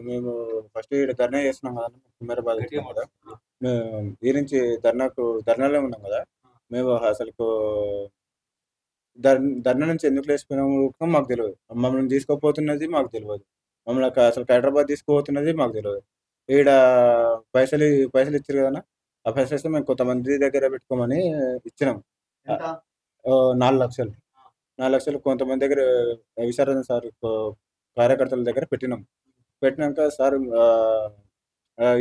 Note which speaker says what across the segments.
Speaker 1: మేము ఫస్ట్ ఈడ ధర్నా చేస్తున్నాం గదండీ! కుమ్మేరబాద్ వచ్చినాం గదా! మేము ఈ నుంచి ధర్నాలో ఉన్నాం గదా! మేము అసలుకు ధర్నా నుంచి ఎందుకు లేసిపోయినామో కూడా మాకు తెలవదు. మమ్మల్ని తీసుకుపోతున్నది మాకు తెలవదు. మమ్మల్ని అసలుకి హైదరాబాద్ తీసుకుపోతున్నది మాకు తెలవదు. ఈడ పైసలు పైసలిచ్చిర్రు గదన్నా! ఆ పైసలిస్తే మేము కొంతమంది దగ్గర పెట్టుకోమని ఇచ్చినాం.
Speaker 2: ఎంత?
Speaker 1: 4,00,000 4,00,000 కొంతమంది దగ్గర విశారద సార్ కార్యకర్తల దగ్గర పెట్టినాం. పెట్టినంక సార్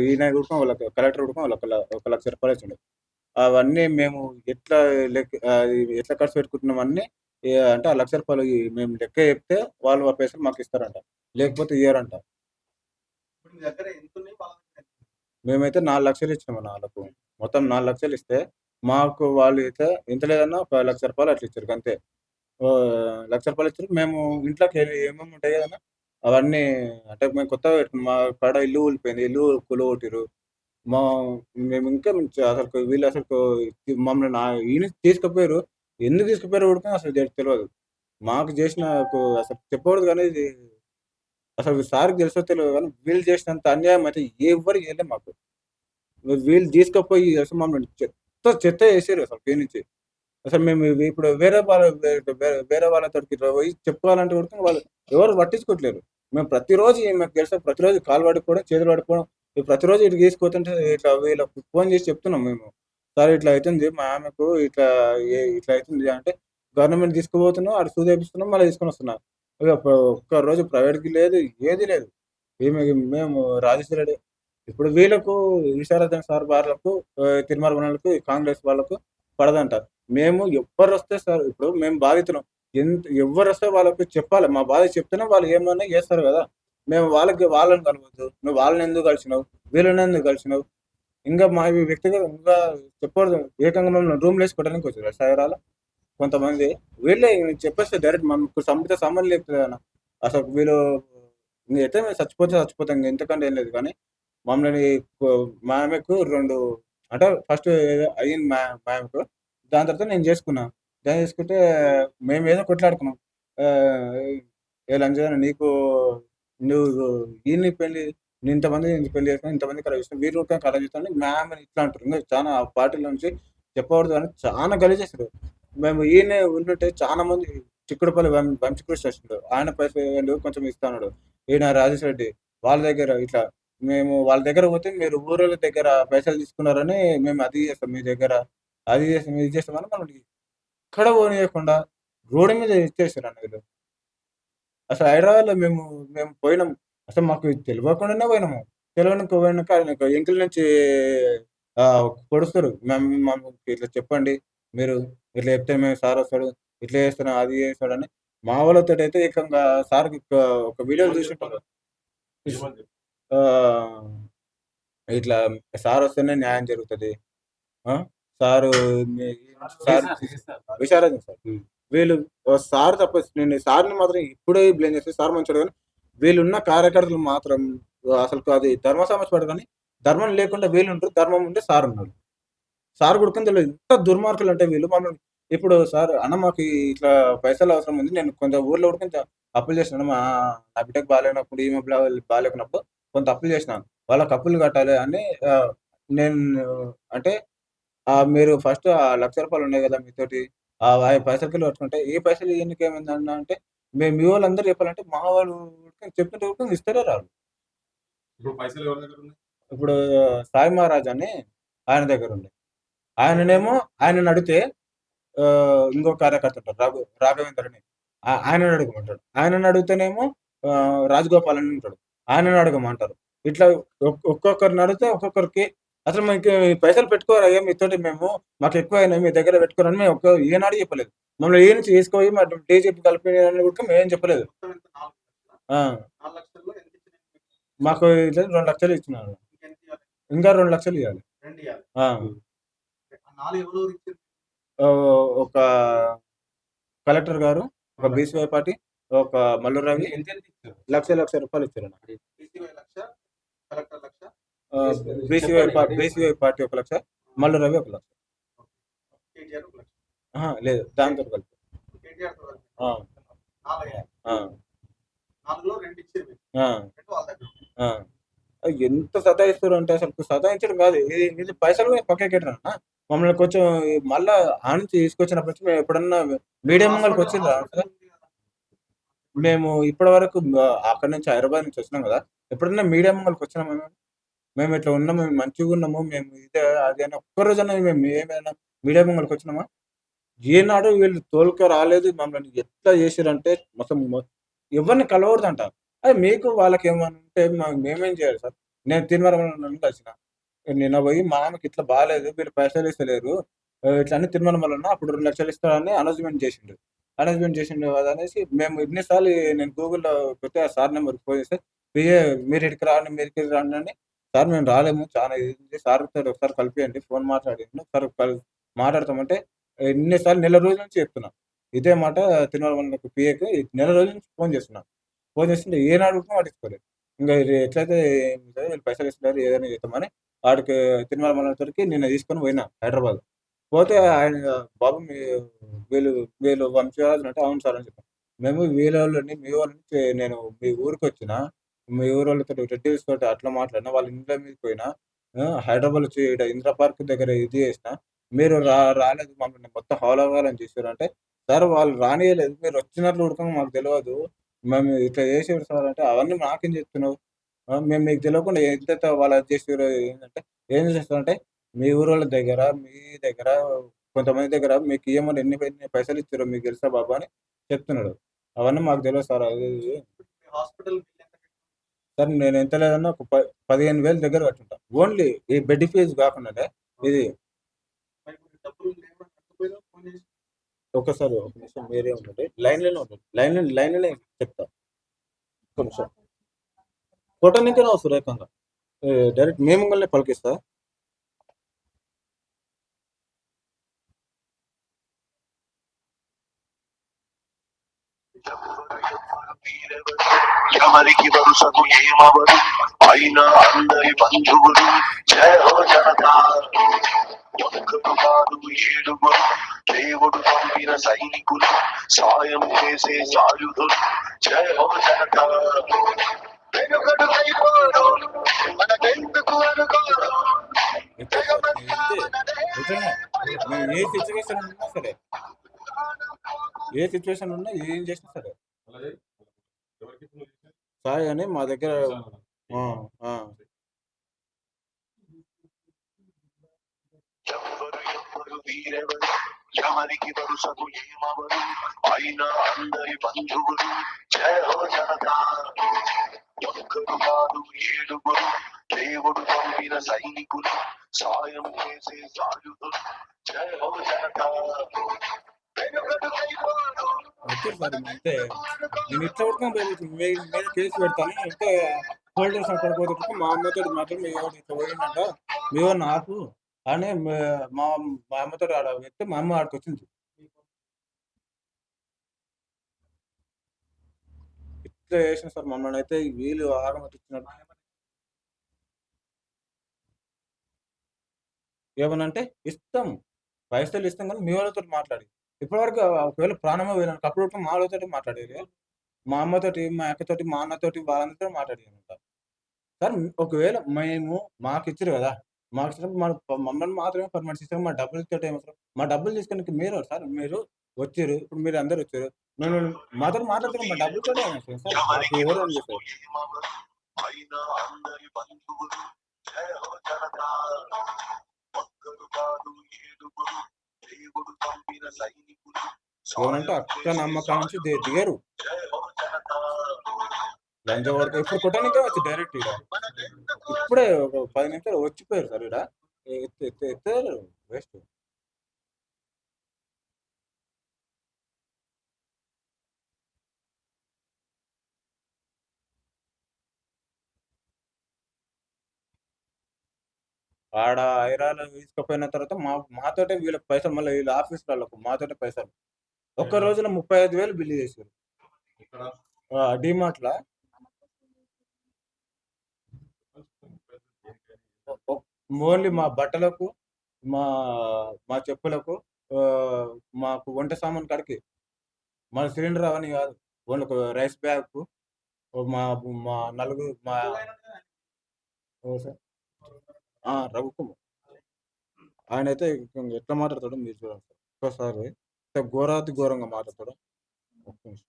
Speaker 1: ఈయన కూడా వాళ్ళకి కలెక్టర్ కూడా వాళ్ళకి ఒక ₹1,00,000 ఇచ్చిండు. అవన్నీ మేము ఎట్లా ఎట్లా ఖర్చు పెట్టుకుంటున్నాం అన్నీ అంటే ఆ ₹1,00,000 మేము లెక్క చెప్తే వాళ్ళు ఆ పైసలు మాకిస్తారంట. లేకపోతే ఇయ్యరంట.
Speaker 2: ఇప్పుడు మీ దగ్గర ఎంతున్నయి? వాళ్ళ దగ్గర ఎంత?
Speaker 1: మేమైతే 4,00,000 ఇచ్చినామన్న ఆళ్ళకు. మొత్తం 4,00,000 ఇస్తే మాకు వాళ్ళు అయితే ఎంత లేదన్నా ఒక ₹1,00,000 అట్లా ఇచ్చిర్రు గంతే. ₹1,00,000 ఇచ్చిర్రు. మేము ఇంట్లోకెళ్ళి ఏమేమి ఉంటాయి గదన్నా! అవన్నీ అంటే మేము కొత్తగా పెట్టుకున్నాం. మా కాడ ఇల్లు కూలిపోయింది. ఇల్లు కూలగొట్టిర్రు. మా మేమింకా అసలుకు వీళ్ళు అసలుకు మమ్మల్ని ఈయన తీసుకుపోయారు. ఎందుకు తీసుకుపోయారో కూడా అసలు తెలవదు. మాకు చేసినకు అసలు చెప్పకూడదు గానీ ఇది అసలు సార్‌కి తెలుసో తెలవదో గానీ వీళ్ళు చేసినంత అన్యాయం అయితే ఎవ్వరు చేయలే మాకు. వీళ్ళు తీసుకపోయి అసలు మమ్మల్ని చెత్త చేసిర్రు అసలు పైనుంచి. అసలు మేము ఇప్పుడు వేరే వాళ్ళతోటికి ఇట్లా పోయి చెప్పుకోవాలంటే కూడా వాళ్ళు ఎవరు పట్టించుకోవట్లేరు. మేము ప్రతిరోజు మాకు తెలుసా ప్రతిరోజు కాళ్ళు పట్టుకోవడం, చేతులు పట్టుకోవడం ప్రతిరోజు ఇటు తీసుకుపోతుంటే ఇట్లా వీళ్ళకి ఫోన్ చేసి చెప్తున్నాం మేము. సార్ ఇట్లా అయితుంది మా ఆమెకు ఇట్లా ఇట్లా అయితుంది అంటే గవర్నమెంట్ తీసుకుపోతున్నాం, ఆడ సూదేపిస్తున్నాం, మళ్ళీ తీసుకొనొస్తున్నాం. ఇగ ఒక్కరోజు ప్రైవేట్‌కి లేదు, ఏది లేదు. మేము రాజేశ్వర రెడ్డి ఇప్పుడు వీళ్ళకు విశారదన్ సార్ వాళ్ళకు తిరుమల వాళ్ళకు కాంగ్రెస్ వాళ్ళకు పడదంట. మేము ఎవ్వరొస్తే సార్ ఇప్పుడు మేము బాధితులం. ఎవ్వరొస్తే వాళ్ళకి చెప్పాలి. మా బాధ చెప్తేనే వాళ్ళు ఏమన్నా చేస్తారు గదా! మేము వాళ్ళని కలవద్దు. నువ్వు వాళ్ళనెందుకు కలిసినావు? వీళ్ళనెందుకు కలిసినావు? ఇంగా మా వ్యక్తిగతంగా చెప్పకూడదు. ఏకంగా మమ్మల్ని రూమ్‌లేసి కొట్టడానికి వచ్చారు సైరాల కొంతమంది. వీళ్ళే చెప్పేస్తే డైరెక్ట్ మనకు సంబంధం లేదు కదన్న. అసలు వీళ్ళు అయితే మేము చచ్చిపోతే చచ్చిపోతాం. ఇంతకంటే ఏం లేదు కానీ మమ్మల్ని కొ మా ఆమెకు 2 అంటే ఫస్ట్ ఏదో అయింది మా ఆమెకు. దాని తర్వాత నేను చేసుకున్నా. జాయిన్ చేసుకుంటే మేమేదో కొట్లాడుకున్నాం. ఆహ్, "ఏ లంజా నీకు నువ్వు ఈడిని పెళ్లి ఇంతమందిని పెళ్లి చేసుకొని ఇంతమందికి కలగ చేసినావు. వీళ్ళు కూడా కలగ చేస్తావు" అని మా ఆమెని ఇట్లా అంటారు. ఇంగా చానా పార్టీలో నుంచి చెప్పకూడదు అని చానా గలీజ్ చేసారు. మేము ఈడనే ఉండుంటే చాలా మంది చిక్కుడుపల్లి వంశకృష్ణ వచ్చిండు. ఆయన పైసలు కొంచెం ఇస్తా అన్నాడు. ఈయన రాజేష్ రెడ్డి వాళ్ళ దగ్గర ఇట్లా మేము వాళ్ళ దగ్గర పోతే మీరు ఊరోళ్ళ దగ్గర పైసలు తీసుకున్నారని మేము అది చేస్తాం మీ దగ్గర. అది చేస్తాం, ఇది చేస్తామని మనల్ని ఎక్కడ పోనీయకుండా రోడ్డు మీద ఇచ్చేసారన్న వీళ్ళు. అసలు హైదరాబాద్‌లో మేము పోయినాం. అసలు మాకు తెలవకుండానే పోయినాము. తెలవక పోయినాక ఆయనకు ఎంకిలి నుంచి పొడుస్తారు. మాకు ఇట్లా చెప్పండి మీరు. ఇట్లా చెప్తే మేము సార్ వస్తాడు. ఇట్లా చేస్తున్నాం, అది చేస్తాడని. మా వాళ్ళతోటైతే ఏకంగా సార్‌కి ఒక వీడియోలో చూసుంటారు. ఆహ్, ఇట్లా సార్ వస్తేనే న్యాయం జరుగుతది. ఆ! సారు మీ సార్ విశారదం సార్. వీళ్ళు సార్ తప్ప నేను సార్‌ని మాత్రం ఇప్పుడే బ్లేమ్ చేస్తా. సార్ మంచోడు గాని, వీళ్ళున్న కార్యకర్తలు మాత్రం అసలుకు అది ధర్మ సమస్య పడదు కానీ, ధర్మం లేకుండా వీళ్ళుంటారు. ధర్మం ఉంటే సారున్నాడు. సార్ కూడకని తెలీదు. ఎంత దుర్మార్గులంటే వీళ్ళు మమ్మల్ని ఇప్పుడు సార్ అన్న మాకు ఇట్లా పైసలు అవసరం ఉంది. నేను కొంత ఊర్లో కూడా కొంచెం అప్పులు చేసినాను. నా బిడ్డకి బాలేనప్పుడు, ఈమె బాలేకున్నప్పుడు కొంత అప్పులు చేసినాను. వాళ్ళకి అప్పులు కట్టాలి అని నేను అంటే మీరు ఫస్ట్ ఆ ₹1,00,000 ఉన్నాయి గదా! మీతోటి. ఆ పైసలకెళ్ళి పట్టుకుంటే, ఏ పైసలు ఇయనీకి ఏమైందన్నా అంటే, మేము మీ వోళ్ళందరూ చెప్పాలంటే, మా వాళ్ళు చెప్తుంటే కూడా ఇస్తలేరు ఆళ్ళు.
Speaker 2: ఇప్పుడు పైసలు ఎవరి దగ్గరున్నాయి?
Speaker 1: ఇప్పుడు సాయి మహారాజ్ అని ఆయన దగ్గరుంది. ఆయననేమో ఆయననడిగితే ఇంకో కార్యకర్త ఉంటాడు. రాఘవేందర్ అని. ఆయనని అడగమంటాడు. ఆయనని అడిగితేనేమో రాజగోపాల్ అని ఉంటాడు. ఆయనని అడగమంటారు. ఇట్లా ఒక్కొక్కరిని అడిగితే ఒక్కొక్కరికి అసలు మీకు పైసలు పెట్టుకోరయ్యా మీతోటి మేము మాకెక్కువయినాయి మీ దగ్గర పెట్టుకోరని మేము ఏనాడు చెప్పలేదు. మమ్మల్ని ఈడ నుంచి తీసుకుపోయి మా డీజీపీ కలిపియని కూడా మేమేం చెప్పలేదు.
Speaker 2: మొత్తం ఎంత? 4,00,000
Speaker 1: ఆ!
Speaker 2: 4,00,000లో ఎంత ఇచ్చినయి మీకు?
Speaker 1: మాకు ఇట్లా 2,00,000 ఇచ్చినారు.
Speaker 2: ఇంకెంత ఇయ్యాలి?
Speaker 1: ఇంకా 2,00,000 ఇయ్యాలి.
Speaker 2: 2 ఇయ్యాలి.
Speaker 1: ఆ!
Speaker 2: ఆ 4 ఎవరెవరు ఇచ్చిర్రు?
Speaker 1: ఒక కలెక్టర్ గారు, ఒక బీసీవై పార్టీ, ఒక మల్లు రవి
Speaker 2: ఎంతెంత ఇచ్చారు?
Speaker 1: ₹1,00,000 ఇచ్చారండి.
Speaker 2: బీసీవై 1,00,000, కలెక్టర్ 1,00,000,
Speaker 1: ఆహ్,
Speaker 2: చెప్పండి.
Speaker 1: BCY party 1,00,000, Mallu Ravi 1,00,000.
Speaker 2: కేటీఆర్ 1,00,000.
Speaker 1: అహా! లేదు. దాంతో కలిపి.
Speaker 2: కేటీఆర్‌తో కలిపి
Speaker 1: ఆ!
Speaker 2: 4 అయ్యాయి.
Speaker 1: ఆ!
Speaker 2: 4లో 2 ఇచ్చిర్రు మీకు.
Speaker 1: ఆ!
Speaker 2: 2 వాళ్ళ దగ్గర ఉన్నాయి.
Speaker 1: ఆ! ఎంత సతాయిస్తుర్రంటే అసలు సతాయించడం గాదు. ఇది పైసలు కూడా పక్కకెట్టరన్న. మమ్మల్ని కొంచెం మళ్ళా ఆడ నుంచి తీసుకొచ్చినప్పటి నుంచి మేమెప్పుడన్నా మీడియా ముంగలకొచ్చిండ్రా అసలు?
Speaker 2: ఉంది కదా!
Speaker 1: మేము ఇప్పటి వరకు అక్కడి నుంచి హైదరాబాద్ నుంచి వచ్చినాం గదా! ఎప్పుడన్నా మీడియా ముంగలకొచ్చినామా మేము? మేమిట్లా ఉన్నాము, మేము మంచిగున్నాము, మేము ఇదే అది అని ఒక్క రోజన్నా మేము ఏమైనా మీడియా ముంగలకొచ్చినామా? ఏనాడు వీళ్ళు తోలుక రాలేదు. మమ్మల్ని ఎట్లా చేసిర్రంటే మొత్తం ఎవరిని కలవకూడదంట. మీకు వాళ్ళకేమన్నా ఉంటే మేమేం చేయాలి సార్? నేను తిరుమలలోనే కలిసిన. నిన్న పోయి మా ఆమెకి ఇట్లా బాలేదు. వీళ్ళు పైసలిస్తలేరు. ఇట్లా అని తిరుమలలో ఉన్నా. అప్పుడు 2,00,000 ఇస్తాడని అనౌన్స్‌మెంట్ చేసిండు. అనౌన్స్‌మెంట్ చేసిండు అదనేసి మేము ఇన్ని సార్లు నేను గూగుల్‌లో పెట్టి ఆ సార్ నంబర్‌కి ఫోన్ చేస్తే పిఏ మీరీడికి రాండి, మీరిక్కడికి రండి అని సార్ మేము రాలేము. చాలా ఇదుంది. సార్‌తోటి ఒకసారి కలిపియండి. ఫోన్ మాట్లాడిండు. ఒకసారి మాట్లాడతామంటే ఎన్ని సార్లు నెల రోజుల నుంచి చెప్తున్నా. ఇదే మాట తిరుమల మండలం పిఏకి నెల రోజుల నుంచి ఫోన్ చేస్తున్నా. ఫోన్ చేస్తుంటే ఏనాడు కూడా పట్టించుకోలేదు. ఇంగ ఇది ఎట్లయితే వీళ్ళు పైసలిస్తలేరు ఏదైనా చేద్దామని ఆడికి తిరుమల మండలంతోటికి నిన్న తీసుకొని పోయినా హైదరాబాద్. పోతే ఆయన బాబు వీళ్ళు వీళ్ళు వంశీరాజులు అంటే అవును సార్ అని చెప్పాను. మేము వీళ్ళోళ్ళని మీ వోళ్ళని నేను మీ ఊరికొచ్చినా, మీ ఊరోళ్ళతోటి రెడ్డీస్ తోటి అట్లా మాట్లాడినా, వాళ్ళ ఇండ్ల మీదకి పోయినా, హైదరాబాద్‌లో వచ్చి ఈడ ఇందిరా పార్క్ దగ్గర ఇది చేసినా, మీరు రాలేదు మమ్మల్ని మొత్తం హౌలగల్లం చేసిర్రంటే, సార్ వాళ్ళు రానీయలేదు. మీరొచ్చినట్లు కూడా మాకు తెలవదు. మేము ఇట్లా చేసిర్రు సార్ అంటే, అవన్నీ నాకేం చెప్తున్నావు? మేము మీకు తెలవకుండా ఎంతెంత వాళ్ళు అది చేసిర్రు ఏందంటే, ఏం చేస్తారంటే, మీ ఊరోళ్ళ దగ్గర, మీ దగ్గర కొంతమంది దగ్గర మీకియ్యమని ఎన్ని పైసలిచ్చిర్రో మీకు తెలుసా బాబు అని చెప్తున్నాడు. అవన్నీ మాకు తెలవదు సార్ అది ఇది.
Speaker 2: మీ హాస్పిటల్ బిల్ ఎంత కట్టారు?
Speaker 1: సార్ నేను ఎంత లేదన్నా ఒక 15,000 దగ్గర కట్టుంటా. ఓన్లీ ఈ బెడ్ ఫీస్ కాకుండానే ఇది
Speaker 2: మరి ఇప్పుడు డబ్బులు లేవని కట్టకపోయినావు ఫోన్ చేసి?
Speaker 1: ఒక్కసారి ఒక నిమిషం మీరే ఉండండి. లైన్‌లోనే ఉండండి. లైన్‌లోనే చెప్తా. ఒక్క నిమిషం. కొట్టనికే వస్తారు ఏకంగా. డైరెక్ట్ మీ ముంగలనే పలికిస్తా.
Speaker 3: ఎవరికి వరుసకు ఏమవరు అయినా అందరి బంధువులు జయ హో జనతా ఒక్కరు కాదు ఏడుగురు దేవుడు పంపిన సైనికులు సాయం చేసే సాయుధులు జయ హో జనతా వెనుకడు అయిపోరు మనకెందుకు అనుకోరు
Speaker 1: ఇంతే సార్. ఇంతే. నిజంగా. మేము ఏ సిట్యుయేషన్ ఉన్నా సరే, ఏ సిట్యుయేషన్ ఉన్నా ఏం చేసినా సరే.
Speaker 4: అలాగే ఎవరికి ఫోన్ చేశారు?
Speaker 1: సాయి అని మా దగ్గర ఆ! ఆ!
Speaker 3: ఎవ్వరు వీరెవరు ఎవరికి వరుసకు ఏమవరు అయినా అందరి బంధువులు జయ హో జనతా ఒక్కరు కాదు ఏడుగురు దేవుడు పంపిన సైనికులు సాయం చేసే సాయుధులు జయ హో జనతా వెనుకడు అయిపోరు
Speaker 1: వచ్చారు సార్ ఇంతే. నేను ఇట్లా ఉడకని పోయి మీ మీద కేసు పెడతాను. ఇంకా పోలీస్ అక్కడికి పోతే మా అమ్మతోటి మాట్లాడి మీ వాడు ఇట్లా పోయిండంట. మీ వాడిని ఆపు అని మా మా అమ్మతోటి ఆడ చెప్తే మా అమ్మ ఆడికొచ్చింది. ఇట్లా చేసిన సార్ మమ్మల్నయితే వీళ్ళు ఆగమట్టించినట్టు. ఏమనంటే ఇస్తాం. పైసలు ఇస్తాం కానీ మీ వాళ్ళతోటి మాట్లాడి. ఇప్పటివరకు ఒకవేళ ప్రాణమే పోయినాక అప్పటి వరకు మా వాళ్ళతోటి మాట్లాడేది. మా అమ్మతోటి, మా అక్కతోటి, మా అన్నతోటి వాళ్ళందరితోటి మాట్లాడాననమాట. సార్ ఒకవేళ మేము మాకిచ్చిర్రు గదా! మాకిచ్చినప్పుడు మమ్మల్ని మాత్రమే పర్మిషన్ ఇస్తారు. మా డబ్బులతోటి ఏమవసరం? మా డబ్బులు తీసుకోనికి మీరెవరు సార్? మీరు వచ్చిర్రు. ఇప్పుడు మీరందరూ వచ్చారు. మేము మాతోటి మాట్లాడుతున్నారు. మా డబ్బులతోటే ఏమవసరం సార్? మాకు
Speaker 3: ఎవరికి
Speaker 1: ఎవరు ఏం
Speaker 3: వరుసకు
Speaker 1: చేశారు?
Speaker 3: ఏమవరు అయినా అందరి బంధువులు జయ హో జనతా ఒక్కరు కాదు ఏడుగురు దేవుడు పంపిన సైనికులు
Speaker 1: ఏమనంటే
Speaker 3: సాయం
Speaker 1: అక్క
Speaker 3: చేసే
Speaker 1: నమ్మకం నుంచి
Speaker 3: సాయుధులు
Speaker 1: దిగరు.
Speaker 3: జయ హో జనతా
Speaker 1: లంచం కొడక ఇప్పుడు కొట్టడానికే వచ్చి డైరెక్ట్ ఈడ. ఇప్పుడే ఒక 10 నిమిషాలు వచ్చిపోయారు సార్ ఈడ. ఎత్తారు వేస్ట్. ఆడ ఐరాల తీసుకపోయిన తర్వాత మాతోటే వీళ్ళకి పైసలు మళ్ళీ వీళ్ళ ఆఫీస్‌లోళ్ళకు మాతోటే పైసలు. ఒక్క రోజులో 35,000 బిల్లు చేసారు.
Speaker 4: ఇక్కడ
Speaker 1: డీమార్ట్‌ల ఒ ఓన్లీ మా బట్టలకు, మా మా చెప్పులకు, మాకు వంట సామాను కాడికి. మన సిలిండర్ అవన్నీ కాదు. ఓన్లీ ఒక రైస్ బ్యాగ్‌కు మా మా నలుగురు మా ఓ సార్ రఘుకుమార్ ఆయనైతే ఎట్లా మాట్లాడతాడో మీరు చూడండి సార్ ఒక్కసారి ఘోరాతి ఘోరంగా మాట్లాడతాడు. ఒక్క నిమిషం.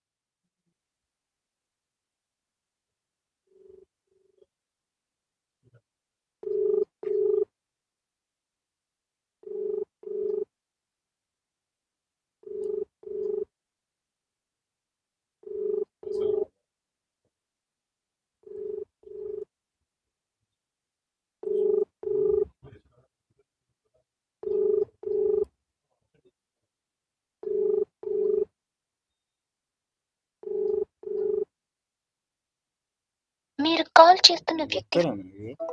Speaker 5: మీరు కాల్ చేస్తున్న వ్యక్తి
Speaker 1: వస్తారా మీరు?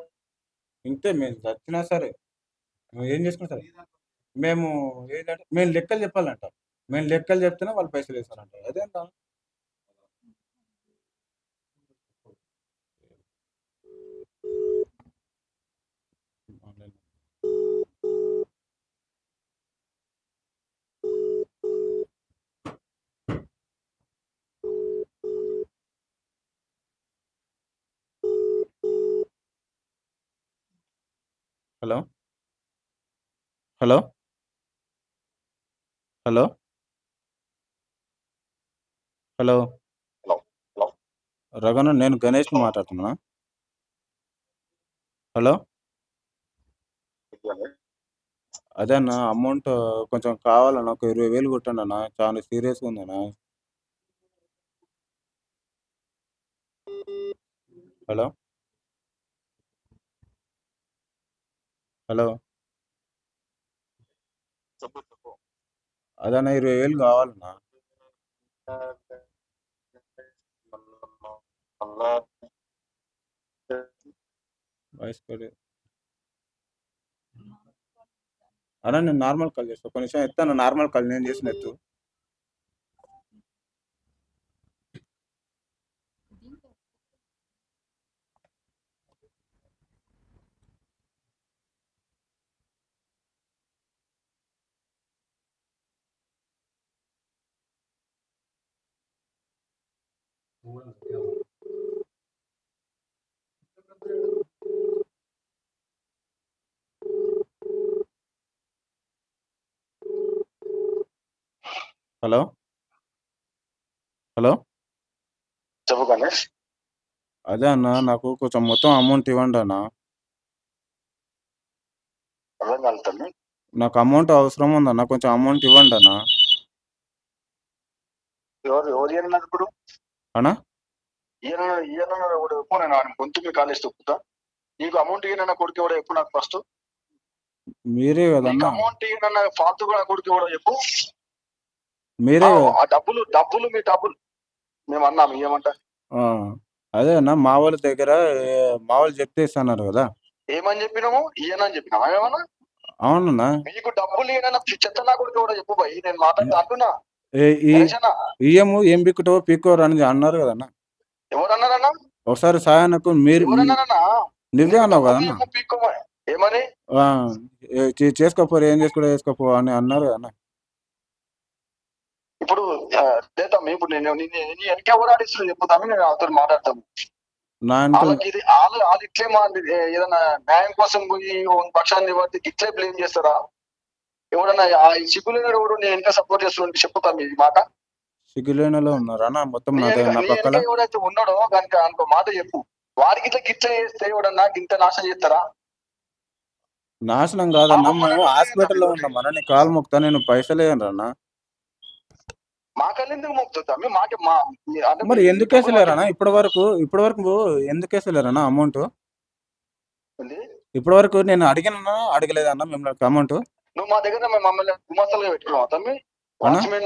Speaker 1: ఇంతే మేము చచ్చినా సరే ఏం చేసుకున్నా సరే మేము ఏంటంటే మేము లెక్కలు చెప్పాలంట. మేము లెక్కలు చెప్తేనే వాళ్ళు పైసలు వేస్తారంట. అదేంటా? హలో హలో హలో హలో రఘున నేను గణేష్ని మాట్లాడుతున్నా. హలో అదే అన్న అమౌంట్ కొంచెం కావాలన్న ఒక 20,000 కొట్టండి అన్న. చాలా సీరియస్గా ఉందన్న. హలో హలో అదన్న 20,000 కావాలన్నా. వాయిస్ అన్న నేను నార్మల్ కాల్ చేస్తాను. ఒక నిమిషం ఎత్తాను. నార్మల్ కాల్ నేను చేసిన ఎత్తు. హలో హలో
Speaker 3: చెప్పు గణేష్.
Speaker 1: అదే అన్న నాకు కొంచెం మొత్తం అమౌంట్ ఇవ్వండి అన్న.
Speaker 3: అర్థం కలుగుతుంది.
Speaker 1: నాకు అమౌంట్ అవసరం ఉందన్న. కొంచెం అమౌంట్ ఇవ్వండి అన్న.
Speaker 3: ఎవరు అన్నారు ఇప్పుడు?
Speaker 1: అన్నా
Speaker 3: ఈయన ఎప్పుడు నేను ఆయన గొంతుకి కాలేసి తొక్కుతా. నీకు అమౌంట్ ఈయన కొడుకు ఎవడో ఎప్పుడు నాకు ఫస్ట్
Speaker 1: మీరే
Speaker 3: నీకు
Speaker 1: కదన్నా.
Speaker 3: అమౌంట్ ఈయన ఫాల్తు కూడా కొడుకు ఎవడో చెప్పు.
Speaker 1: మీరే
Speaker 3: ఆ డబ్బులు మీ డబ్బులు మేము అన్నాము ఏమంట?
Speaker 1: ఆ, అదే అన్న మా వాళ్ళ దగ్గర మా వాళ్ళు చెప్తే ఇస్తున్నారు కదా.
Speaker 3: ఏమని చెప్పినాము? ఈయన అని చెప్పినామా ఏమన్నా?
Speaker 1: అవునన్నా.
Speaker 3: మీకు డబ్బులు ఈయన చెత్త నా కొడుకు ఎవడో చెప్పు భయ్. నేను మాట్లాడుతా అంటున్నా.
Speaker 1: ఈఎం ఏం పిక్కుటో పిక్కోరు అని అన్నారు కదన్నా.
Speaker 3: ఎవరన్నారన్నా?
Speaker 1: ఒకసారి సాయాన్నకు మీరు
Speaker 3: ఎవరన్నారన్నా?
Speaker 1: నువ్వే అన్నావు
Speaker 3: డబ్బులు
Speaker 1: కదన్నా.
Speaker 3: ఏమో పీక్కోమా ఏమని?
Speaker 1: చేసుకోపోరు ఏం చేసుకోపో అని అన్నారు కదన్నా.
Speaker 3: ఇప్పుడు లేదమ్మా, ఇప్పుడు నేను వెనక ఎవరు ఆడిస్తున్నా చెప్పుతాను. నేను వాళ్ళతో మాట్లాడతాను.
Speaker 1: నా అంటే
Speaker 3: వాళ్ళకి ఇది వాళ్ళు ఇట్లే ఏదైనా న్యాయం కోసం పోయి పక్షాన్ని బట్టి ఇట్లే బ్లేమ్ చేస్తారా? ఎవడన్నా సిగ్గులేనాడు ఎవడు నేను వెనక సపోర్ట్ చేస్తున్నా చెప్పుతాను ఈ మాట.
Speaker 1: సిగ్గులేనలో ఉన్నారు అన్న మొత్తం
Speaker 3: నీ
Speaker 1: నా
Speaker 3: వెనక
Speaker 1: పక్కల.
Speaker 3: ఎవడైతే ఉన్నాడో కనుక అనుకో మాట చెప్పు. వారికి ఇట్లా గిట్ల చేస్తే ఎవడన్నా ఇంత నాశనం చేస్తారా?
Speaker 1: నాశనం కాదన్నా. మేము హాస్పిటల్లో ఉన్నాం అన్న. నీ కాలు మొక్తా నేను పైసలు వేయను అన్న.
Speaker 3: మాకల్లా ఎందుకు మొక్కుతుంది?
Speaker 1: మరి ఎందుకు వేసలేరన్నా ఇప్పటి వరకు ఎందుకు వేసలేరన్నా అమౌంట్? ఇప్పటి వరకు నేను అడిగినా అడగలేదన్నా మిమ్మల్ని అమౌంట్.
Speaker 3: నువ్వు మా దగ్గర మమ్మల్ని గుమస్తలుగా పెట్టుకున్నావు తమ్మి. వాచ్మెన్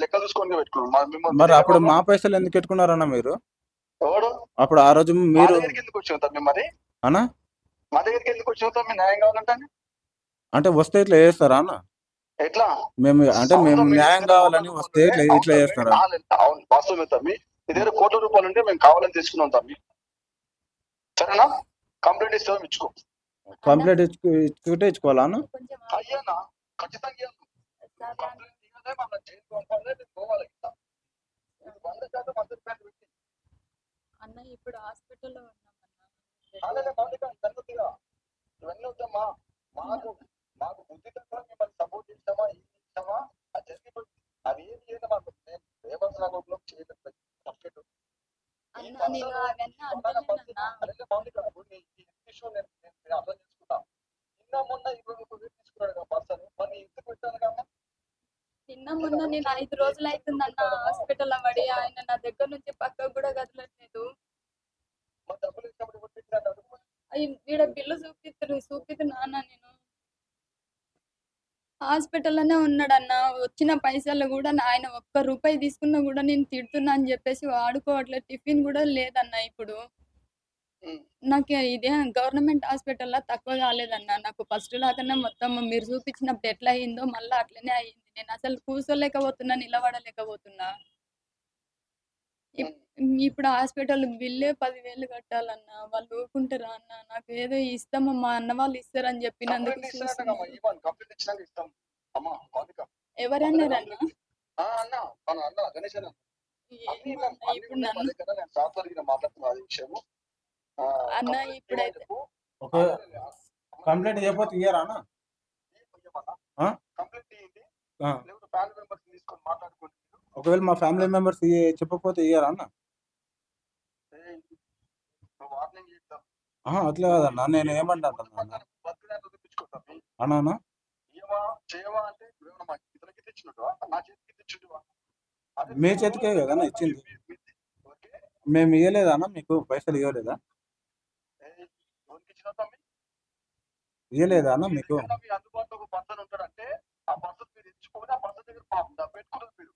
Speaker 3: లెక్క చూసుకొని పెట్టుకున్నావు.
Speaker 1: మరి అప్పుడు మా పైసలు ఎందుకు పెట్టుకున్నారన్నా మీరు?
Speaker 3: ఎవడు
Speaker 1: అప్పుడు ఆ రోజు మీరు
Speaker 3: ఎందుకు వచ్చావు తమ్మి? మరి
Speaker 1: అన్నా
Speaker 3: మా దగ్గరికి ఎందుకు వచ్చావు తమ్మి? న్యాయం కావాలంటే
Speaker 1: అంటే వస్తే ఇట్లా చేస్తారా అన్న?
Speaker 3: ఎట్లా?
Speaker 1: మేము న్యాయం కావాలని వస్తే ఇట్లా చేస్తారా?
Speaker 3: అవును వాస్తవమే తమ్మి. నీ దగ్గర కోట్ల రూపాయలు ఉంటే మేము కావాలని తీసుకున్నాం తమ్మి. సరేనా? కంప్లైంట్ ఇస్తాం ఇచ్చుకో.
Speaker 1: కంప్లైంట్ ఇచ్చుకుంటే ఇచ్చుకోవాలా అన్న?
Speaker 3: అయ్యానా ఖచ్చితంగా కంప్లైంట్ ఇవ్వదే మన జైలు పంపాలి. పోవాలి.
Speaker 5: అన్న ఇప్పుడు హాస్పిటల్లో ఉన్నామన్నా.
Speaker 3: అలాగే మౌనిక ఇవన్నీ వద్దుగా. ఇవన్నీ వద్దమ్మా. మాకు మాకు బుద్ధి తక్కువ మిమ్మల్ని సపోర్ట్ చేస్తామా ఏం చేస్తామా అది జరిగిపోయింది. అది ఏం చేయదు మాకు మేము దేవస్థానంలో చేయలేదు సబ్జెక్ట్ ఈ
Speaker 6: అన్న
Speaker 3: పర్సన్
Speaker 6: నేను అవన్నీ
Speaker 3: కొన్నాళ్ళ పర్సన్
Speaker 6: అంటలేనన్నా.
Speaker 3: అలాగే మౌనిక ఇప్పుడు నీ ఈ ఇష్యూ నేను అర్థం చేసుకున్నా. నిన్న మొన్న ఇప్పుడు నువ్వు వీడు తీసుకున్నాడు కదా పర్సన్ మరి ఎందుకు పెట్టాను కదా
Speaker 6: నిన్న మొన్న నేను 5 రోజులు అవుతుందన్న హాస్పిటల్ పడి ఆయన నా దగ్గర నుంచి పక్కకు కూడా కదలట్లేదు.
Speaker 3: మరి డబ్బులు ఇచ్చినప్పుడు ఇప్పుడు పెట్టాను అడుగు.
Speaker 6: ఈడ బిల్లు చూపిస్తున్నా అన్న నేను హాస్పిటల్లోనే ఉన్నాడన్న. వచ్చిన పైసలు కూడా ఆయన ఒక్క రూపాయి తీసుకున్నా కూడా నేను తిడుతున్నా అని చెప్పేసి వాడుకోవట్లేదు. టిఫిన్ కూడా లేదన్న ఇప్పుడు. నాకు ఇదే గవర్నమెంట్ హాస్పిటల్‌లో తక్కువ కాలేదన్న. నాకు ఫస్ట్ లాగానే మొత్తం మీరు చూపించినప్పుడు ఎట్లా అయిందో మళ్ళా అట్లనే అయింది. నేను అసలు కూర్చోలేకపోతున్నా, నిలబడలేకపోతున్నా. ఇప్పుడు హాస్పిటల్ బిల్లే 10,000 కట్టాలన్న. వాళ్ళు ఊరుకుంటారా అన్న? నాకు ఏదో ఇస్తాము మా అన్న వాళ్ళు ఇస్తారని చెప్పినందుకు
Speaker 3: కంప్లైంట్ ఇస్తారంట
Speaker 6: చూస్తున్నారు.
Speaker 3: ఇవ్వండి కంప్లైంట్ ఇచ్చినాక ఇస్తాం అమ్మా మౌనిక.
Speaker 6: ఎవరన్నారన్న?
Speaker 3: అన్న మన అన్న గణేష్ అన్న అన్ని
Speaker 6: ఏమో అన్న
Speaker 3: అన్ని
Speaker 6: ఇప్పుడు
Speaker 3: ఉన్నాయి మా
Speaker 6: నన్ను
Speaker 3: దగ్గర. నేను సాఫ్ట్వేర్ గిన మాట్లాడుతున్నా అది విషయము.
Speaker 6: అన్న
Speaker 3: కంప్లైంట్
Speaker 6: ఇప్పుడైతే
Speaker 3: చెప్పు.
Speaker 1: ఒక కంప్లైంట్ చేయకపోతే ఇయ్యరా అన్న? ఆ?
Speaker 3: కంప్లైంట్ ఇవ్వండి
Speaker 1: ఆ.
Speaker 3: లేకపోతే ఫ్యామిలీ మెంబర్స్ తీసుకొని మాట్లాడుకోండి.
Speaker 1: ఒకవేళ మా ఫ్యామిలీ మెంబర్స్ చెప్పకపోతే ఇయ్యరా అన్న?
Speaker 3: నువ్వు వార్నింగ్ చేద్దాం
Speaker 1: అట్లా కాదన్నా, నేను ఏమంటాను
Speaker 3: బతికినాక తెప్పించుకుంటాం.
Speaker 1: అన్నా
Speaker 3: ఇయ్యవా చేయవా అంటే నువ్వేమన్నా మా ఇతరులకి తెచ్చినట్టువా నా చేతికి తెచ్చిండువా? అదే
Speaker 1: మీ
Speaker 3: మీరు
Speaker 1: చేతికే
Speaker 3: ఎవరు
Speaker 1: కదా
Speaker 3: కదా
Speaker 1: ఇచ్చింది.
Speaker 3: ఓకే
Speaker 1: మేము ఇవ్వలేదా అన్న? మీకు పైసలు ఇవ్వలేదా?
Speaker 3: ఎవరికి ఇచ్చిన తమ్మి
Speaker 1: ఇవ్వలేదా అన్న
Speaker 3: మీ
Speaker 1: మీకు?
Speaker 3: దగ్గర మీ అందుబాటులో ఒక పర్సన్ ఉంటాడంటే ఆ పర్సన్ మీరు ఎంచుకొని ఆ పర్సన్ దగ్గర పెట్టుకున్నది మీరు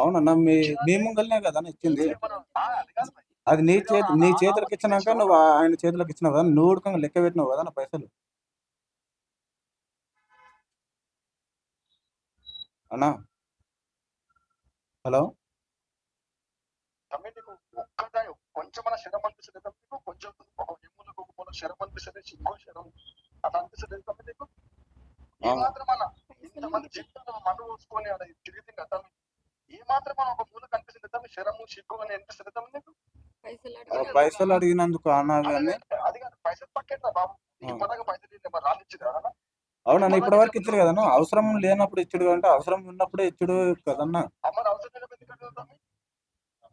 Speaker 1: అవునన్నా, మీ
Speaker 3: ఇచ్చినంటే
Speaker 1: ముంగల్నే కదా అన్న ఇచ్చింది.
Speaker 3: మీరేమన్నా అది కాదు మరి.
Speaker 1: అది నీ
Speaker 3: మీరేమన్నా
Speaker 1: చేతులకు ఇచ్చినాక నువ్వు ఆయన చేతులకు ఇచ్చినావు కదా, నువ్వు ఉడకంగా లెక్క పెట్టినావు కదా నా పైసలు అన్నా. హలో
Speaker 3: తమ్మి నీకు ఒక్కదాని కొంచెమన్నా శరం అనిపిస్తుంది తమ్మి నీకు కొంచెం ఎమ్ములకు ఒక శరం అనిపిస్తుంది ఇంకో శరం అట్లా అనిపిస్తుంది తమ్మి నీకు ఏ మాత్రం అన్న ఇంతమంది జీవితంలో మందు పోసుకొని అలా తిరిగి కదా ఏ మాత్రం మనం ఒక మూల కనిపిస్తుంది తమ్మి శరము సిగ్గు అని అనిపిస్తుంది తమ్మి నీకు
Speaker 1: పైసలు అడిగినందుకు అన్నా కానీ.
Speaker 3: అది కాదు పైసలు పక్కేట్రా బాబు ఇప్పటిదాకా పైసలు ఇస్తే మరి రానిచ్చిరా
Speaker 1: అవునన్నా, ఇప్పటి వరకు ఇచ్చాడు కదన్నా. అవసరం లేనప్పుడు ఇచ్చుడు అంటే అవసరం ఉన్నప్పుడే ఇచ్చుడు కదన్నా.
Speaker 3: అమ్మ అవసరం లేనప్పుడు ఎందుకు అడుగుతావు తమ్మి?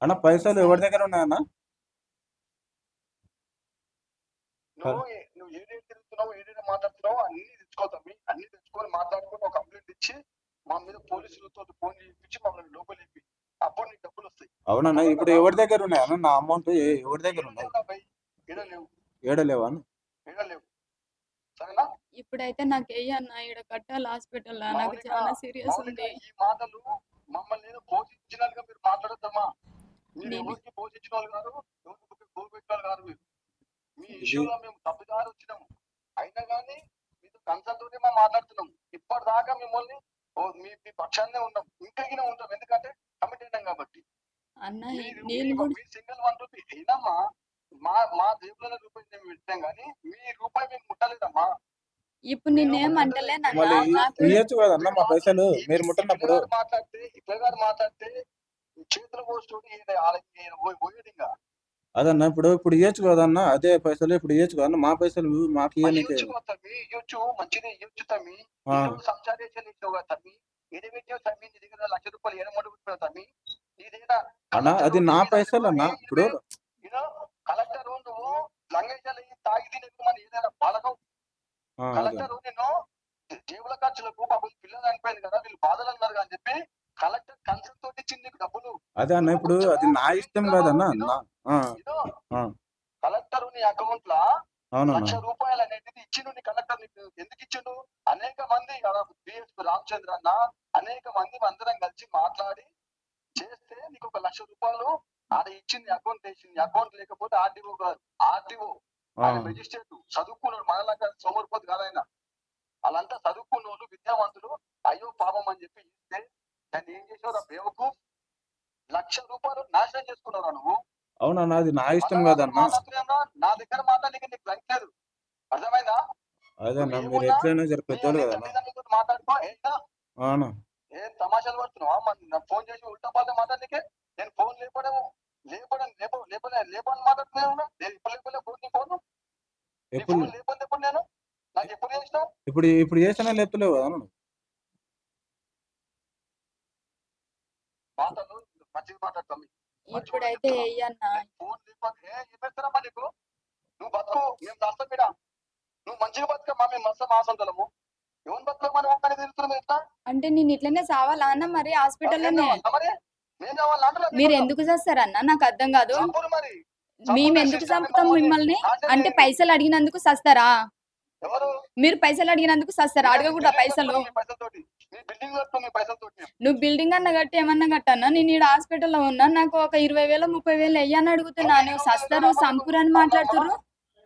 Speaker 1: అన్న పైసలు ఎవరి దగ్గర ఉన్నాయన్నా?
Speaker 3: నువ్వు ఏడేడు తిరుగుతున్నావు ఏడేడు మాట్లాడుతున్నావు అన్ని తెచ్చుకోతాం అన్ని తెచ్చుకొని మాట్లాడుకొని ఒక కంప్లైంట్ ఇచ్చి మా మీద పోలీసులతో ఫోన్ చేయించి మమ్మల్ని లోపలి చెప్పి అప్పుడు నీకు డబ్బులు వస్తాయి.
Speaker 1: అవునన్నా, ఇప్పుడు ఎవరి దగ్గర ఉన్నాయన్న? నా అమౌంట్ ఎవరి దగ్గర ఉన్నాయి?
Speaker 3: ఏడలేవు
Speaker 1: ఏడలేవా?
Speaker 3: ఏడలేవు సరేనా?
Speaker 6: ఇప్పుడైతే నాకు అన్న ఈడ కట్టాలి హాస్పిటల్ నాకు చాలా సీరియస్
Speaker 3: మౌనిక
Speaker 6: ఉంది.
Speaker 3: ఈ మాటలు మమ్మల్ని ఏదో పోషించినాలుగా మీరు మాట్లాడొద్దమ్మా. మీరు
Speaker 6: నేను
Speaker 3: ఎవరికి పోషించిన వాళ్ళు కాదు ఎవరికి గోరు పెట్టిన వాళ్ళు కాదు. మీరు మీ ఇష్యూలో మేము తప్పుదారి వచ్చినాము అయినా కానీ మీతో కన్సల్ట్ తోనే మేము మాట్లాడుతున్నాం. ఇప్పటిదాకా మిమ్మల్ని మీ మీ పక్షాన్నే ఉన్నాం ఇంకా ఉంటాం ఎందుకంటే కమిట్ అయినాం కాబట్టి.
Speaker 6: అన్న
Speaker 3: మీరు
Speaker 6: నేను కూడా
Speaker 3: మీ సింగిల్ 1 రూపీ అయినమ్మా మా మా జేబులలో రూపాయి మేము పెట్టాం కానీ మీ రూపాయి మేము ముట్టలేదమ్మా.
Speaker 6: ఇప్పుడు నేనేం అంటలేనన్నా.
Speaker 1: మళ్ళీ
Speaker 6: నాకు
Speaker 1: ఇయ్యొచ్చు కదన్న మా పైసలు మీరు ముట్టనప్పుడు.
Speaker 3: మాట్లాడితే ఇట్లా మాట్లాడితే చేతులు పోయి పోయేది ఇంకా
Speaker 1: అదన్నా, ఇప్పుడు ఇయ్యొచ్చు కదన్నా. అదే పైసలు ఇప్పుడు ఇయ్యొచ్చు కదన్నా. మా పైసలు మాకు ఇయ్యనికే.
Speaker 3: ఇయ్యొచ్చు మంచిగా ఇయ్యొచ్చు తమ్మి. సంసారేషన్ ఇచ్చావు కదా తమ్మి. ఇది పెట్టావు తమ్మి నీ దగ్గర 1,00,000 రూపాయలు ఏడమడుగు పెట్టావు తమ్మి. ఇదేనా
Speaker 1: అన్నా, అది నా పైసలు అన్నా. ఇప్పుడు
Speaker 3: కలెక్టర్ నువ్వు లంగేజాలు తాగి తినేది మన ఏదైనా బాధకం. కలెక్టర్ నేను జేబుల ఖర్చులకు పాపం పిల్లలు అనిపోయింది కదా వీళ్ళు బాధలు అన్నారు అని చెప్పి కలెక్టర్ కన్సల్ట్ తోటి ఇచ్చింది నీకు డబ్బులు.
Speaker 1: అదే అన్న, ఇప్పుడు అది నా ఇష్టం కాదన్నా.
Speaker 3: కలెక్టర్ నీ అకౌంట్ లా
Speaker 1: అవునన్నా.
Speaker 3: 1,00,000 రూపాయలు అనేది ఇచ్చిండు నీ కలెక్టర్. నీకు ఎందుకు ఇచ్చిండు? అనేక మంది బిఎస్పీ రామచంద్ర అన్న అనేక మంది అందరం కలిసి మాట్లాడి చేస్తే నీకు 1,00,000 రూపాయలు ఆడ ఇచ్చింది అకౌంట్ వేసింది. అకౌంట్ లేకపోతే ఆర్టీఓ గారు ఆర్టీఓ ఆయన మెజిస్ట్రేట్ చదువుకున్నాడు మనలాగా సోమరిపోతు కాదైనా వాళ్ళంతా చదువుకున్నోళ్ళు విద్యావంతులు. అయ్యో పాపం అని చెప్పి ఇస్తే దాన్ని ఏం చేసావు బేవకు 1,00,000 రూపాయలు నాశనం చేసుకున్నారా నువ్వు?
Speaker 1: అవునన్నా, అది నా ఇష్టం కాదన్నా.
Speaker 3: నా దగ్గర మాట్లాడడానికి నీకు రైట్ లేదు అర్థమైందా?
Speaker 1: అదేనా, మీరు ఎట్లయినా జర పెద్దోళ్ళు కదన్నా.
Speaker 3: మాట్లాడుకో
Speaker 1: అవునా,
Speaker 3: ఏం తమాషాలు పడుతున్నావా? ఫోన్ చేసి ఉల్టా పాల్ట మాట్లాడనికే నేను ఫోన్ లేపని మాట్లాడుతున్నాను. నేను ఇప్పుడు లేపలే ఫోన్ నీ ఫోన్ నీ
Speaker 1: ఎప్పుడు
Speaker 3: ఫోన్ లేకపోతే ఎప్పుడు నేను నాకు ఎప్పుడు చేసినావు?
Speaker 1: ఇప్పుడు చేసినా లేపుతలేవు కదా నువ్వు.
Speaker 3: మాటలు మంచిగా మాట్లాడతాం.
Speaker 6: ఇప్పుడైతే అయ్యన్నా
Speaker 3: ఫోన్ లేకపోతే ఏం పెడతారమ్మా నీకు? నువ్వు బతుకు, మేము నష్టం మీద. నువ్వు మంచిగా బతుకమ్మా, మేము నష్టం ఆసంతలము. ఎవరు బతుకమ్మా నువ్వు ఒక్కడే తిరుగుతున్నావు ఎట్లా?
Speaker 6: అంటే నేను ఇట్లనే సావాలా అన్న మరి
Speaker 3: ఏం
Speaker 6: హాస్పిటల్లోనే
Speaker 3: కావాలా మరి? నేను కావాలా అంటున్నా
Speaker 6: మీరు
Speaker 3: నీకు?
Speaker 6: ఎందుకు చేస్తారన్న నాకు అర్థం కాదు.
Speaker 3: చంపురు మరి.
Speaker 6: మేము
Speaker 3: చంపురు
Speaker 6: ఎందుకు
Speaker 3: సిస్టమ్
Speaker 6: చంపుతాం
Speaker 3: ఏమో
Speaker 6: మిమ్మల్ని?
Speaker 3: నాశనం
Speaker 6: అంటే
Speaker 3: చేయండి.
Speaker 6: పైసలు అడిగినందుకు సస్తారా?
Speaker 3: ఎవరు?
Speaker 6: మీరు పైసలు అడిగినందుకు సస్తారా? అడగకూడదా పైసలు?
Speaker 3: మీ పైసలతోటి మీ బిల్డింగ్ కట్టుకో, మీ పైసలతోటి.
Speaker 6: నువ్వు బిల్డింగ్ అన్న కట్టి ఏమన్నా కట్టన్నా నేను ఈడ హాస్పిటల్లో ఉన్నా నాకు ఒక 20,000 30,000 వెయ్యని అడుగుతున్నాను. సస్తారు సంపురు అని మాట్లాడుతుర్రు.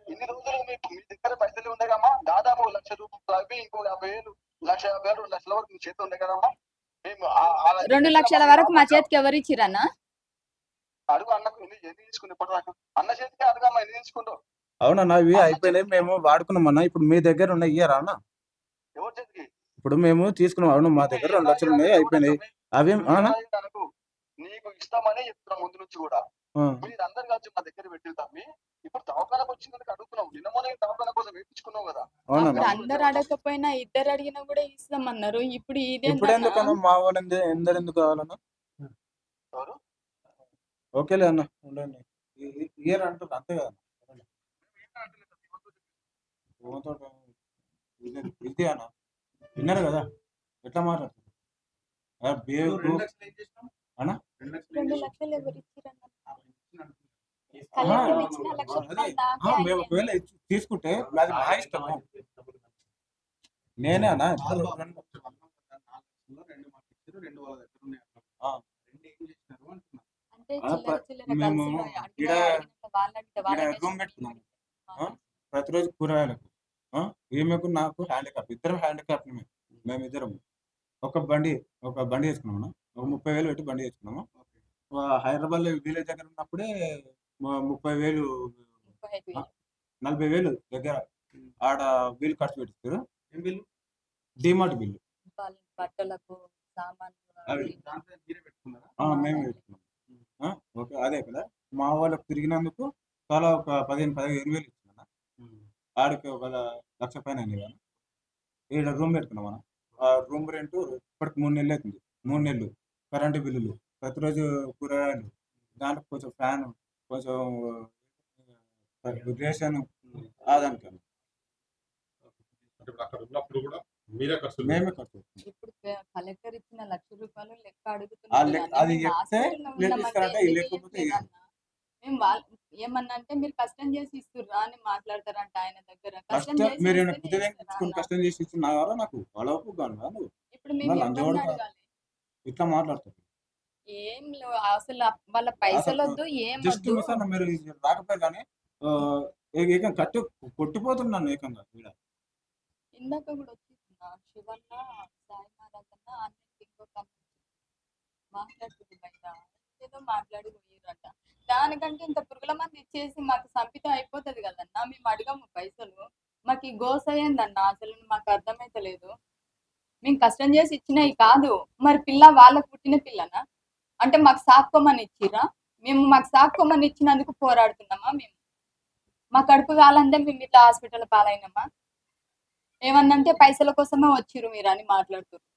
Speaker 3: ఇన్ని రోజులు మీ దగ్గర పైసలు ఉండే కదమ్మా, దాదాపు 1,00,000 రూపాయలు అవి ఇంకో 50,000 1,50,000 2,00,000 వరకు మీ చేతి ఉండే కదమ్మా. మేము
Speaker 6: 2 లక్షల వరకు మా చేతికి ఎవరు ఇచ్చిరన్నా?
Speaker 3: అడుగు అన్నకు ఎన్ని తీసుకుని ఇప్పటిదాకా అన్న చేతికి అడుగమ్మా, ఎన్ని తీసుకుంటావు?
Speaker 1: అవునన్నా ఇవి అయిపోయినాయి, మేము వాడుకున్నామన్నా. ఇప్పుడు మీ దగ్గర ఉన్న ఇయ్యరా అన్న?
Speaker 3: ఎవరి చేతికి?
Speaker 1: ఇప్పుడు మేము తీసుకున్నాం. అవును మా దగ్గర 2 లక్షలు ఉన్నాయి, అయిపోయినాయి. అవి అవునా?
Speaker 3: అనకు, నీకు ఇస్తామని చెప్తున్నా ముందు నుంచి కూడా.
Speaker 1: ఆ.
Speaker 3: మీరు అందరు కలిసి మా దగ్గర పెట్టింది. ఇప్పుడు దవాఖానకు వచ్చిందని అడుగుతున్నావు. నిన్న మొన్న దవాఖాన కోసం వేయించుకున్నావు కదా.
Speaker 6: అప్పుడు
Speaker 1: అవునన్నా.
Speaker 6: అందరు అడగకపోయినా ఇద్దరు అడిగినా కూడా ఇస్తామన్నారు. ఇప్పుడు
Speaker 1: ఇప్పుడు
Speaker 6: ఇదేంటన్నా?
Speaker 1: ఎందుకన్నా మా వాళ్ళు ఎందుకు కావాలన్నా?
Speaker 3: ఎవరు?
Speaker 1: ఓకేలే అన్న, ఉండండి. ఇయర్ అంటారు అంతే కదా. ఇది అన్న విన్నారు కదా ఎట్లా మాట్లాడుతున్నారు?
Speaker 2: నువ్వు 2 లక్షలు ఏం చేసినావు?
Speaker 1: అన్నా?
Speaker 2: 2 లక్షలు ఏం
Speaker 6: 2
Speaker 2: చేసినావు?
Speaker 6: లక్షలు ఎవరు ఇచ్చిరన్నా?
Speaker 1: ఆహా,
Speaker 6: కలెక్టర్ ఇచ్చిన 1,00,000 రూపాయలు నాకే
Speaker 1: మేము
Speaker 6: అయ్యాయి.
Speaker 1: ఒకవేళ తీసుకుంటే అది మా ఇష్టము. నేనే అన్న
Speaker 2: కాదు బాబు, 4 లక్షలు 2 మాకు ఇచ్చారు, 2 వాళ్ళ దగ్గర ఉన్నాయి అన్నారు.
Speaker 1: ఆ.
Speaker 2: 2 ఏం చేసినారు అంటున్నా.
Speaker 6: అంటే
Speaker 1: ఆ,
Speaker 6: చిల్లర చిల్లర
Speaker 1: మేము
Speaker 6: కలిసి
Speaker 1: ఈడ
Speaker 6: వాళ్ళంటే
Speaker 1: రూమ్ పెట్టుకున్నాము. ప్రతిరోజు కూరగాయలకు ఈమెకు నాకు హ్యాండిక్యాప్, ఇద్దరం హ్యాండిక్యాప్ మేమిద్దరం ఒక బండి వేసుకున్నాము. ఒక 30,000 పెట్టి బండి వేసుకున్నాము. హైదరాబాద్ లో విలేజ్ దగ్గర ఉన్నప్పుడే 30,000 40,000 దగ్గర ఆడ బిల్లు ఖర్చు పెట్టిస్తారు.
Speaker 2: ఏం బిల్లు?
Speaker 1: డిమార్ట్ బిల్లు
Speaker 6: బట్టలకు సామాన్లు
Speaker 1: అవి
Speaker 2: దాంట్లో మీరే పెట్టుకున్నారా?
Speaker 1: మేమే పెట్టుకున్నాం. ఓకే, అదే కదా. మా వాళ్ళకి తిరిగినందుకు చాలా ఒక 15,000 ఇచ్చిన ఆడికి ఒక 1,00,000 పైన అయింది కదా. ఈడ రూమ్ పెట్టుకున్నాం మనం. ఆ రూమ్ రెంట్ ఇప్పటికి 3 నెలలు అవుతుంది. 3 నెలలు కరెంటు బిల్లులు, ప్రతిరోజు కూరగాయలు, దాంట్లో కొంచెం ఫ్యాన్, కొంచెం రేషన్ ఆదానికి
Speaker 4: అంటే ఇప్పుడు అక్కడ ఉన్నప్పుడు కూడా మీరే ఖర్చులు
Speaker 1: మేమే ఖర్చు.
Speaker 6: ఇప్పుడు కలెక్టర్ ఇచ్చిన 1,00,000 రూపాయలు లెక్క
Speaker 1: ఆ
Speaker 6: అడుగుతున్నారు
Speaker 1: లెక్క
Speaker 6: కానీ
Speaker 1: అది
Speaker 6: మేము
Speaker 1: చెప్తే
Speaker 6: హాస్పిటల్లో ఉన్నామంటే
Speaker 1: ఇస్తారంటే
Speaker 6: ఎందుకు
Speaker 1: లేకపోతే
Speaker 6: ఇయ్యట్లేదన్నా? మేము వాళ్ళు ఏమన్నా అంటే మీరు కష్టం చేసి ఇస్తుర్రా అని మాట్లాడతారంట ఆయన దగ్గర. కష్టం
Speaker 1: కష్టం
Speaker 6: చేసి
Speaker 1: మీరు
Speaker 6: ఇస్తేనే
Speaker 1: బుద్ధి
Speaker 6: ఇస్తారా
Speaker 1: తెచ్చుకుని
Speaker 6: అన్న?
Speaker 1: కష్టం చేసి ఇచ్చిన నాకు వాళ్ళకు కాను నువ్వు
Speaker 6: ఇప్పుడు మేము
Speaker 1: లంచ్
Speaker 6: ఎవరిని
Speaker 1: కూడా
Speaker 6: అడగాలి?
Speaker 1: ఇట్లా మాట్లాడుతుంది.
Speaker 6: ఏం అసలు వాళ్ళ పైసలు వద్దు ఏం
Speaker 1: జస్ట్
Speaker 6: వద్దు.
Speaker 1: మిస్ అన్న మీరు రాకపోయి కానీ ఏకం కట్టి కొట్టిపోతున్నాను ఏకంగా ఈడ.
Speaker 6: ఇందాక కూడా వచ్చిందా శివన్న సాయి మహారాజన్న అన్నింటి ఇంకొక మాట్లాడుతుంది బయట ఏదో మాట్లాడి పోయిరంట. దానికంటే ఇంత పురుగుల మంది ఇచ్చేసి మాకు సంపితం అయిపోతుంది కదన్నా. మేము అడగము పైసలు. మాకు ఈ గోస ఏందన్నా అసలు మాకు అర్థమైతలేదు. మేము కష్టం చేసి ఇచ్చినవి కాదు. మరి పిల్ల వాళ్ళకు పుట్టిన పిల్లనా? అంటే మాకు సాక్కోమని ఇచ్చిరా? మాకు సాక్కోమని ఇచ్చినందుకు పోరాడుతున్నామా మేము? మా కడుపు కాలంటే మేము ఇట్లా హాస్పిటల్ పాలైనామా? ఏమన్నంటే పైసల కోసమే వచ్చిర్రు మీరు అని మాట్లాడుతున్నారు.